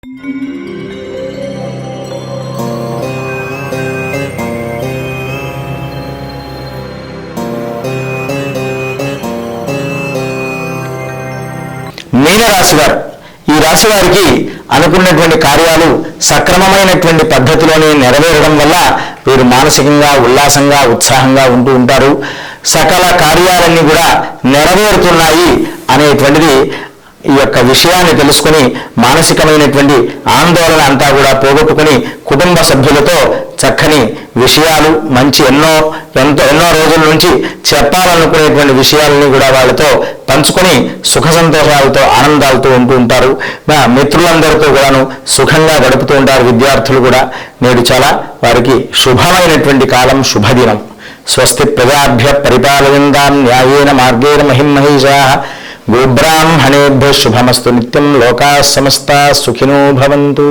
మీనరాశి వారు, ఈ రాశి వారికి అనుకున్నటువంటి కార్యాలు సక్రమమైనటువంటి పద్ధతిలోనే నెరవేరడం వల్ల వీరు మానసికంగా ఉల్లాసంగా ఉత్సాహంగా ఉంటూ ఉంటారు. సకల కార్యాలన్నీ కూడా నెరవేరుతున్నాయి అనేటువంటిది ఈ యొక్క విషయాన్ని తెలుసుకుని మానసికమైనటువంటి ఆందోళన అంతా కూడా పోగొట్టుకుని కుటుంబ సభ్యులతో చక్కని విషయాలు మంచి ఎన్నో రోజుల నుంచి చెప్పాలనుకునేటువంటి విషయాలని కూడా వాళ్ళతో పంచుకొని సుఖ సంతోషాలతో ఆనందాలతో ఉంటూ ఉంటారు. మిత్రులందరితో కూడాను సుఖంగా గడుపుతూ ఉంటారు. విద్యార్థులు కూడా నేడు చాలా వారికి శుభమైనటువంటి కాలం, శుభదినం. స్వస్తి ప్రజాభ్య పరిపాలయంతాం న్యాయేన మార్గేణ మహిమహీషాః గోబ్రాహ్మణేభ్యః శుభమస్తు నిత్యం. లోకాః సమస్తాః సుఖినో భవంతు.